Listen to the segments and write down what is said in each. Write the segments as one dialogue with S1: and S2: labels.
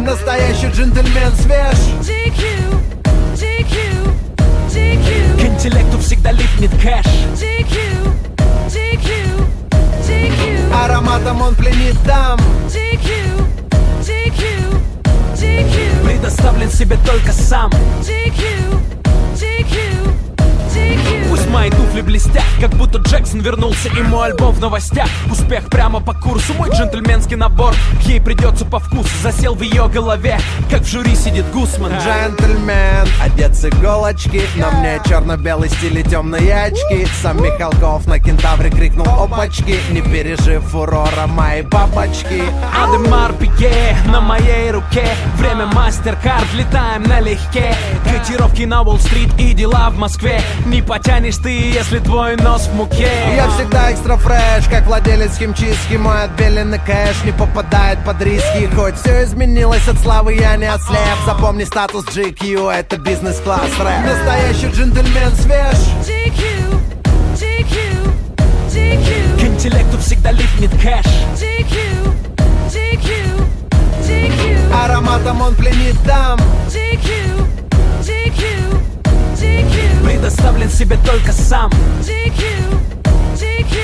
S1: Настоящий джентльмен свеж.
S2: GQ, GQ, GQ.
S3: К интеллекту всегда липнет кэш.
S2: GQ, GQ, GQ.
S1: Ароматом он пленит дам.
S2: GQ, GQ, GQ.
S3: Предоставлен себе только сам.
S2: GQ, GQ, GQ.
S3: Пусть мои туфли блестят, как будто Джексон вернулся и мой альбом в новостях. Успех прямо по курсу, мой джентльменский набор ей придется по вкусу. Засел в ее голове, как в жюри сидит Гусман.
S1: Джентльмен, одет с иголочки. На мне черно-белый стиль и темные очки. Сам Михалков на кентавре крикнул опачки. Не пережив фурора моей бабочки.
S3: Адемар Пике на моей руке. Время мастер-карт, летаем налегке. Котировки на Уолл-стрит и дела в Москве. Не потянешь ты, если твой нос в муке.
S1: Я всегда экстра фреш, как владелец химчистки. Мой отбеленный кэш не попадает под риски. Хоть все изменилось от славы, я не ослеп. Запомни статус GQ, это бизнес-класс рэп. Настоящий джентльмен свеж.
S2: GQ, GQ, GQ.
S3: К интеллекту всегда липнет кэш.
S2: GQ, GQ, GQ.
S1: Ароматом он пленит дам.
S2: GQ, GQ, GQ.
S3: Предоставлен себе только сам.
S2: GQ, GQ,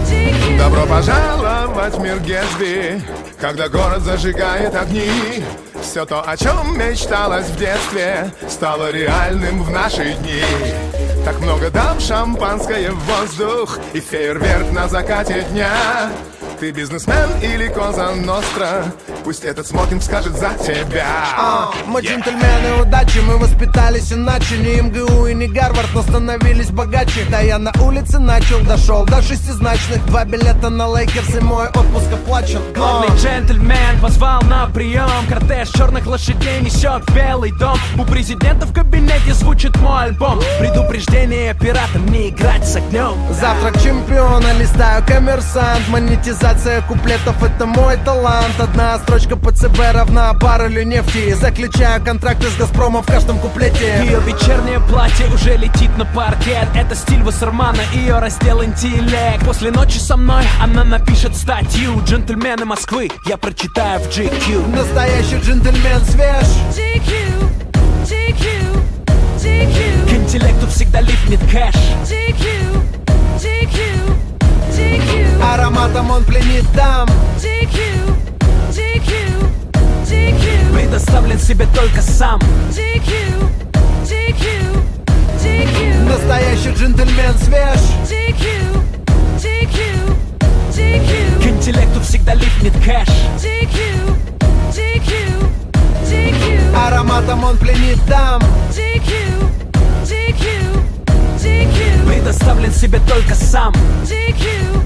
S2: GQ.
S4: Добро пожаловать в мир Гетсби, когда город зажигает огни. Все то, о чем мечталось в детстве, стало реальным в наши дни. Так много дам, шампанское в воздух и фейерверк на закате дня. Ты бизнесмен или Коза Ностра, пусть этот смокинг скажет за тебя.
S1: Мы джентльмены удачи, мы воспитались иначе. Не МГУ и не Гарвард, но становились богаче. Да я на улице начал, дошел до шестизначных. 2 билета на Лейкерс и мой отпуск оплачен.
S3: Главный джентльмен позвал на прием. Кортеж черных лошадей несет в Белый дом. У президента в кабинете звучит мой альбом. Предупреждение пиратам не играть с огнем.
S1: Завтрак чемпиона, листаю коммерсант. Монетизация куплетов — это мой талант. Одна строчка по ЦБ равна баррелю нефти. Заключаю контракты с Газпромом в каждом куплете.
S3: Ее вечернее платье уже летит на паркет. Это стиль Вассермана, ее раздел интеллект. После ночи со мной она напишет статью. Джентльмены Москвы я прочитаю в GQ.
S1: Настоящий джентльмен свеж.
S2: GQ, GQ, GQ.
S3: К интеллекту всегда липнет кэш.
S2: GQ, GQ, GQ.
S1: Ароматом он пленит дам.
S2: GQ, GQ, GQ.
S3: Предоставлен себе только сам.
S2: GQ, GQ, GQ.
S1: Настоящий джентльмен свеж.
S2: GQ, GQ, GQ.
S3: К интеллекту всегда липнет кэш.
S2: GQ, GQ, GQ.
S1: Ароматом он пленит дам.
S2: GQ, GQ, GQ.
S3: Предоставлен себе только сам.
S2: GQ,